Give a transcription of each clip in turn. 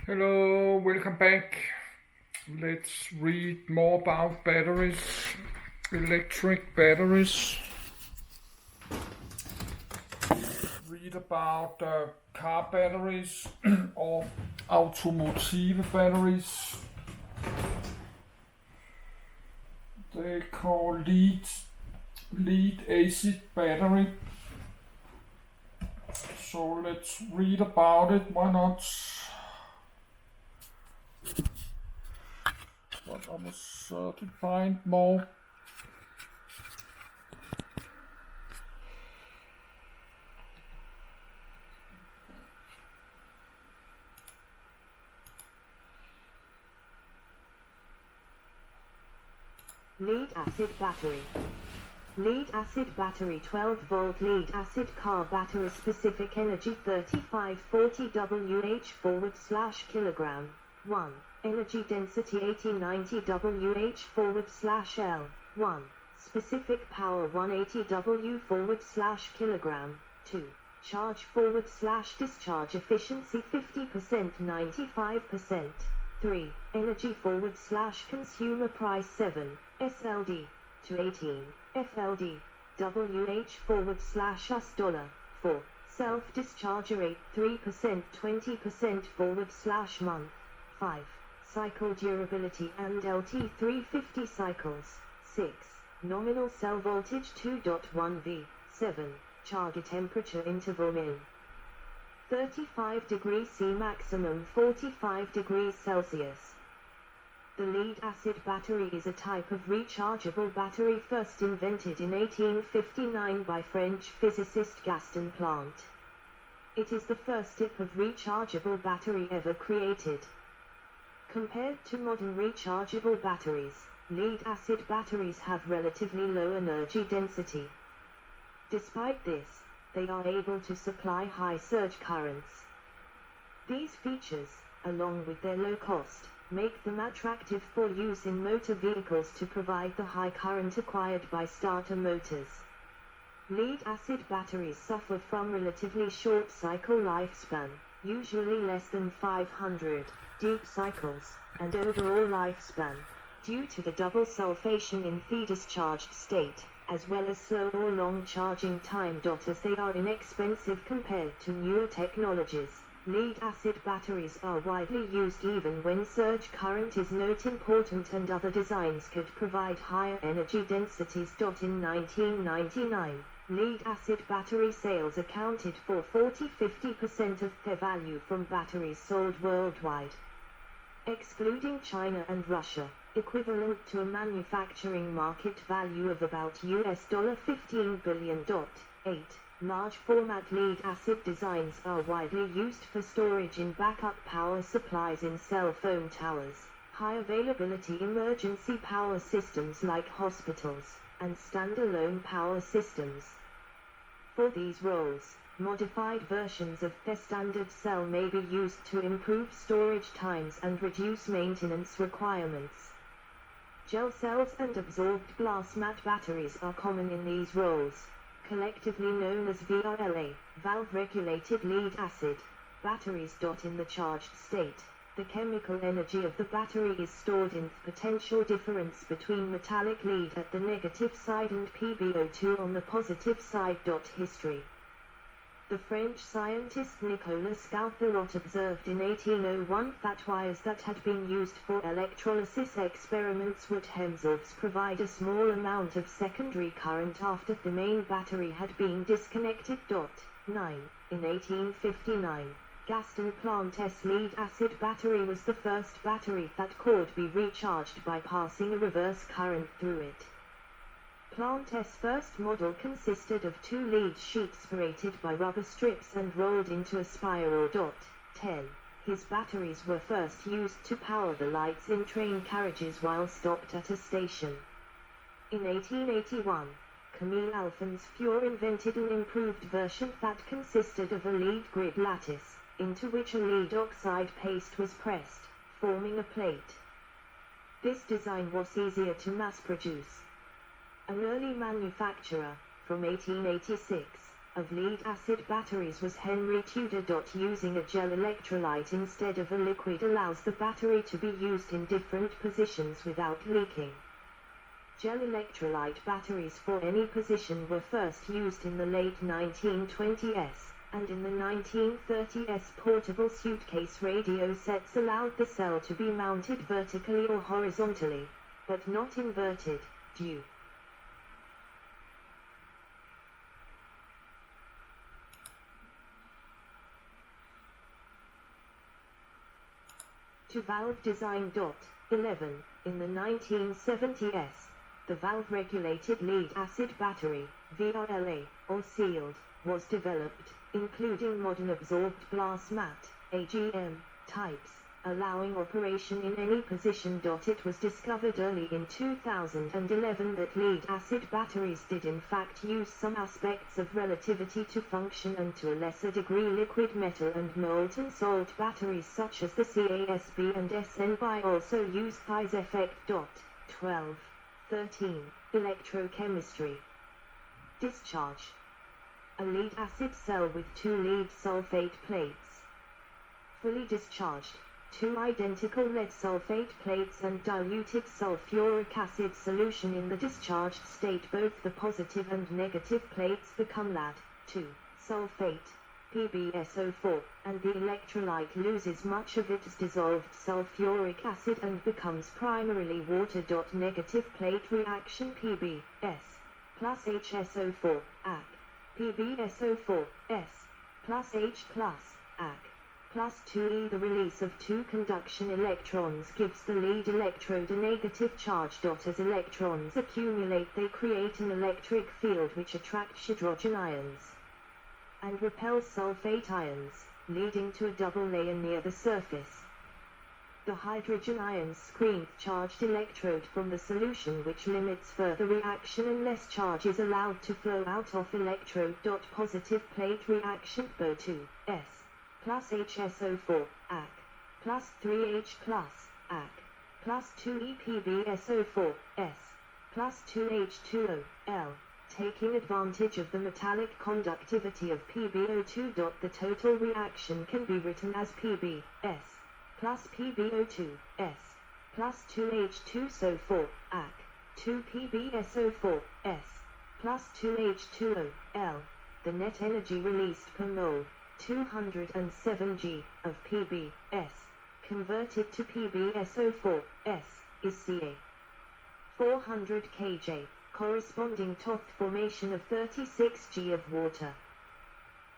Hello, welcome back. Let's read more about batteries, electric batteries. Read about car batteries or automotive batteries. They call lead acid battery. So let's read about it. Why not? But I must to find more. Lead acid battery. Lead acid battery 12 volt lead acid car battery specific energy 3540 Wh/kilogram. 1. Energy density 8090 Wh/L. 1. Specific power 180 W/kilogram. 2. Charge/discharge efficiency 50% 95%. 3. Energy/consumer price 7. SLD to 18. FLD WH/US dollar. 4. Self-discharge rate 3% 20% /month. 5. Cycle durability and LT 350 cycles. 6. Nominal cell voltage 2.1 V. 7. Charge temperature interval min. 35 degrees C maximum 45 degrees Celsius. The lead acid battery is a type of rechargeable battery first invented in 1859 by French physicist Gaston Plante. It is the first type of rechargeable battery ever created. Compared to modern rechargeable batteries, lead acid batteries have relatively low energy density. Despite this, they are able to supply high surge currents. These features, along with their low cost, make them attractive for use in motor vehicles to provide the high current acquired by starter motors. Lead acid batteries suffer from relatively short cycle lifespan, usually less than 500 deep cycles, and overall lifespan, due to the double sulfation in the discharged state, as well as slow or long charging time. As they are inexpensive compared to newer technologies, lead acid batteries are widely used even when surge current is not important and other designs could provide higher energy densities. In 1999, lead acid battery sales accounted for 40–50% of their value from batteries sold worldwide. Excluding China and Russia, equivalent to a manufacturing market value of about $15 billion. 8. Large format lead acid designs are widely used for storage in backup power supplies in cell phone towers, high availability emergency power systems like hospitals, and standalone power systems. For these roles, modified versions of the standard cell may be used to improve storage times and reduce maintenance requirements. Gel cells and absorbed glass mat batteries are common in these roles, collectively known as VRLA, valve-regulated lead acid batteries. In the charged state, the chemical energy of the battery is stored in the potential difference between metallic lead at the negative side and PbO2 on the positive side. History. The French scientist Nicolas Gauthierot observed in 1801 that wires that had been used for electrolysis experiments would themselves provide a small amount of secondary current after the main battery had been disconnected. 9. In 1859, Gaston Plante's lead acid battery was the first battery that could be recharged by passing a reverse current through it. Plante's first model consisted of two lead sheets separated by rubber strips and rolled into a spiral. 10. His batteries were first used to power the lights in train carriages while stopped at a station. In 1881, Camille Alphonse Fure invented an improved version that consisted of a lead grid lattice, into which a lead oxide paste was pressed, forming a plate. This design was easier to mass produce. An early manufacturer, from 1886, of lead-acid batteries was Henry Tudor. Using a gel electrolyte instead of a liquid allows the battery to be used in different positions without leaking. Gel electrolyte batteries for any position were first used in the late 1920s, and in the 1930s portable suitcase radio sets allowed the cell to be mounted vertically or horizontally, but not inverted, due to valve design. 11. In the 1970s, the valve-regulated lead-acid battery, VRLA, or sealed, was developed, including modern absorbed glass mat, AGM, types, allowing operation in any position. It was discovered early in 2011 that lead-acid batteries did in fact use some aspects of relativity to function, and to a lesser degree liquid metal and molten salt batteries such as the CASB and SNBI also use Theis effect. 12. 13. Electrochemistry. Discharge. A lead-acid cell with 2 lead sulfate plates. Fully discharged. 2 identical lead sulfate plates and diluted sulfuric acid solution in the discharged state. Both the positive and negative plates become Lad2 sulfate, PbSO4, and the electrolyte loses much of its dissolved sulfuric acid and becomes primarily water. Negative plate reaction PbS plus HSO4, AC, PbSO4, S, plus H plus, AC. Plus 2e. The release of 2 conduction electrons gives the lead electrode a negative charge. As electrons accumulate they create an electric field which attracts hydrogen ions and repels sulfate ions, leading to a double layer near the surface. The hydrogen ions screen the charged electrode from the solution, which limits further reaction and less charge is allowed to flow out of electrode. Positive plate reaction BO2, S. Plus HSO4, AC, plus 3H plus, AC, plus 2EPbSO4, S, plus 2H2O, L, taking advantage of the metallic conductivity of PbO2. The total reaction can be written as PbS, plus PbO2, S, plus 2H2SO4, AC, 2PbSO4, S, plus 2H2O, L. The net energy released per mole, 207 G, of PbS, converted to PbSO4, S, is Ca. 400 kJ, corresponding to the formation of 36 G of water.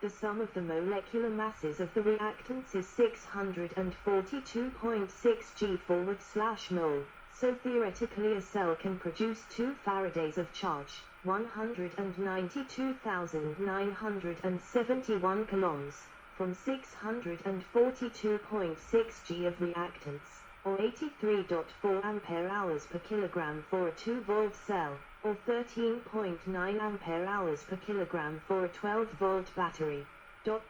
The sum of the molecular masses of the reactants is 642.6 G/mole, so theoretically a cell can produce 2 Faradays of charge, 192,971 coulombs, from 642.6 G of reactants, or 83.4 ampere-hours per kilogram for a 2-volt cell, or 13.9 ampere-hours per kilogram for a 12-volt battery.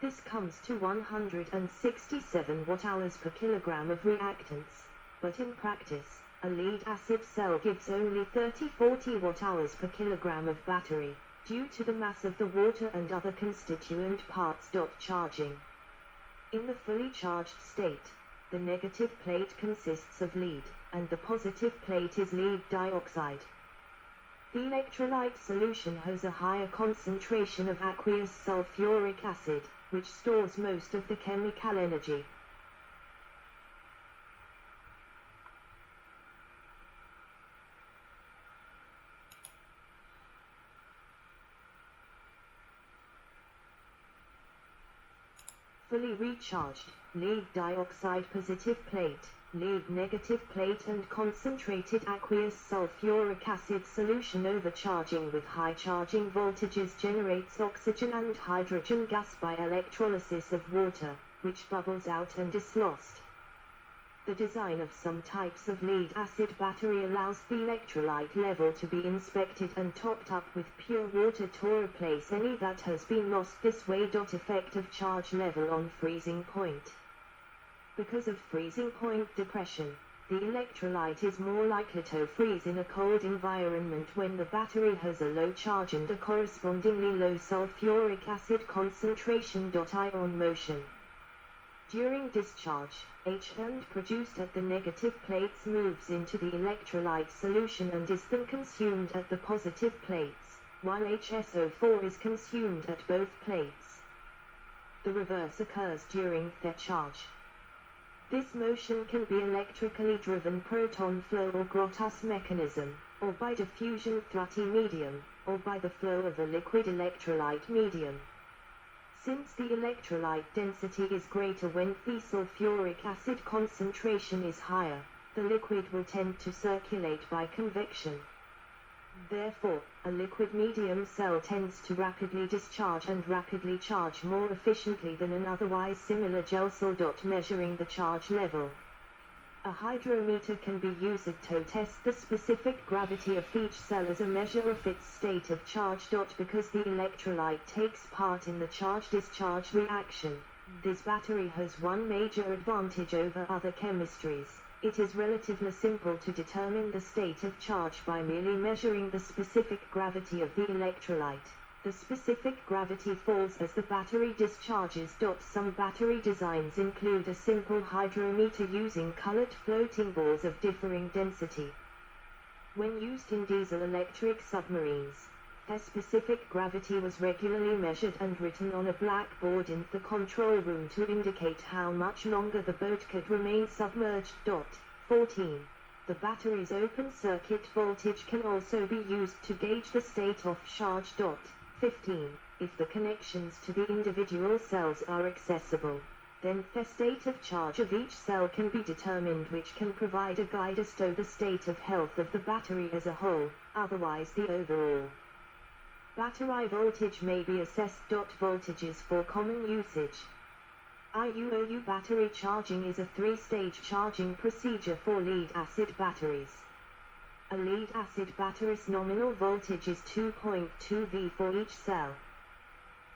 This comes to 167 watt-hours per kilogram of reactants, but in practice, a lead-acid cell gives only 30-40 watt-hours per kilogram of battery, due to the mass of the water and other constituent parts. Charging. In the fully charged state, the negative plate consists of lead, and the positive plate is lead dioxide. The electrolyte solution has a higher concentration of aqueous sulfuric acid, which stores most of the chemical energy. Fully recharged, lead dioxide positive plate, lead negative plate and concentrated aqueous sulfuric acid solution. Overcharging with high charging voltages generates oxygen and hydrogen gas by electrolysis of water, which bubbles out and is lost. The design of some types of lead-acid battery allows the electrolyte level to be inspected and topped up with pure water to replace any that has been lost this way. Effective charge level on freezing point. Because of freezing point depression, The electrolyte is more likely to freeze in a cold environment when the battery has a low charge and a correspondingly low sulfuric acid concentration. Ion motion. During discharge, Hnd produced at the negative plates moves into the electrolyte solution and is then consumed at the positive plates, while HSO4 is consumed at both plates. The reverse occurs during discharge. This motion can be electrically driven proton flow or Grotthuss mechanism, or by diffusion Thrutti medium, or by the flow of a liquid electrolyte medium. Since the electrolyte density is greater when the sulfuric acid concentration is higher, the liquid will tend to circulate by convection. Therefore, a liquid medium cell tends to rapidly discharge and rapidly charge more efficiently than an otherwise similar gel cell. Measuring the charge level. A hydrometer can be used to test the specific gravity of each cell as a measure of its state of charge. Because the electrolyte takes part in the charge-discharge reaction, this battery has one major advantage over other chemistries. It is relatively simple to determine the state of charge by merely measuring the specific gravity of the electrolyte. The specific gravity falls as the battery discharges. Some battery designs include a simple hydrometer using colored floating balls of differing density. When used in diesel-electric submarines, their specific gravity was regularly measured and written on a blackboard in the control room to indicate how much longer the boat could remain submerged. 14. The battery's open circuit voltage can also be used to gauge the state of charge. 15. If the connections to the individual cells are accessible, then the state of charge of each cell can be determined, which can provide a guide as to the state of health of the battery as a whole, otherwise the overall battery voltage may be assessed. Voltages for common usage. IUOU battery charging is a three-stage charging procedure for lead-acid batteries. A lead-acid battery's nominal voltage is 2.2 V for each cell.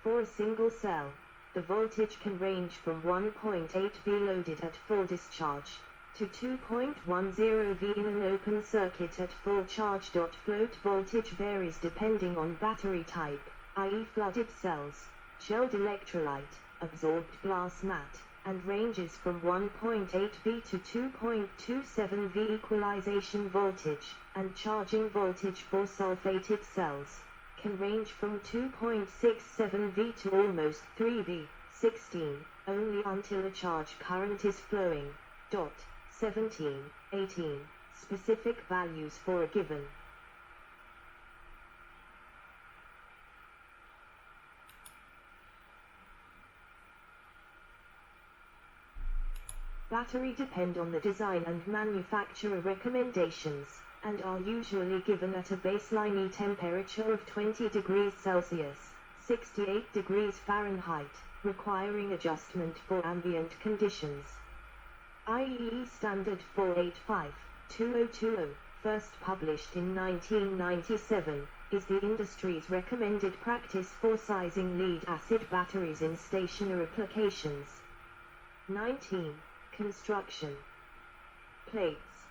For a single cell, the voltage can range from 1.8 V loaded at full discharge, to 2.10 V in an open circuit at full charge. Float voltage varies depending on battery type, i.e. flooded cells, shelled electrolyte, absorbed glass mat, and ranges from 1.8 V to 2.27 V. Equalization voltage and charging voltage for sulfated cells can range from 2.67 V to almost 3 V, 16, only until a charge current is flowing. 17, 18. Specific values for a given battery depend on the design and manufacturer recommendations, and are usually given at a baseline temperature of 20 degrees Celsius, 68 degrees Fahrenheit, requiring adjustment for ambient conditions. IEEE Standard 485-2020, first published in 1997, is the industry's recommended practice for sizing lead-acid batteries in stationary applications. 19. Construction. Plates.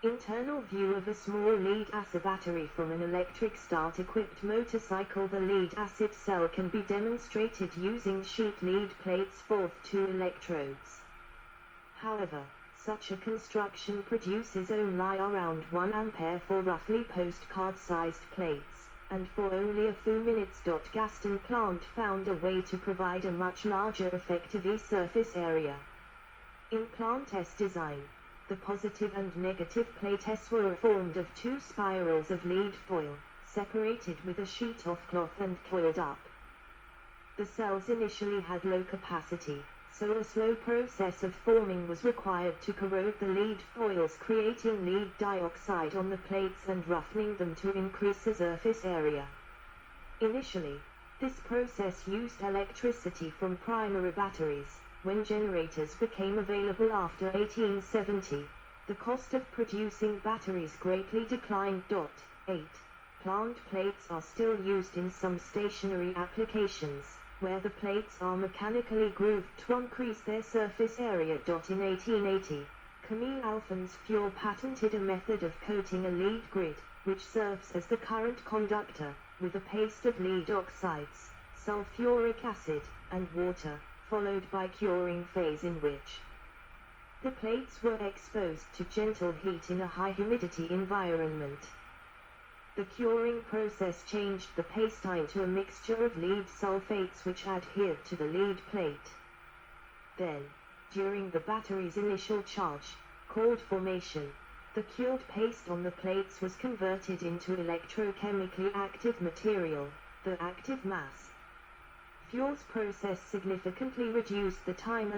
Internal view of a small lead-acid battery from an electric start-equipped motorcycle. The lead-acid cell can be demonstrated using sheet lead plates for 2 electrodes. However, such a construction produces only around 1 ampere for roughly postcard-sized plates, and for only a few minutes. Gaston plant found a way to provide a much larger effective surface area. In plant S design, the positive and negative plates were formed of 2 spirals of lead foil, separated with a sheet of cloth and coiled up. The cells initially had low capacity, so a slow process of forming was required to corrode the lead foils, creating lead dioxide on the plates and roughening them to increase the surface area. Initially, this process used electricity from primary batteries. When generators became available after 1870, the cost of producing batteries greatly declined. 8. Plant plates are still used in some stationary applications, where the plates are mechanically grooved to increase their surface area. In 1880, Camille Alphonse Fior patented a method of coating a lead grid, which serves as the current conductor, with a paste of lead oxides, sulfuric acid, and water, followed by curing phase in which the plates were exposed to gentle heat in a high humidity environment. The curing process changed the paste into a mixture of lead sulfates which adhered to the lead plate. Then, during the battery's initial charge, called formation, the cured paste on the plates was converted into electrochemically active material, the active mass. Fior's process significantly reduced the time and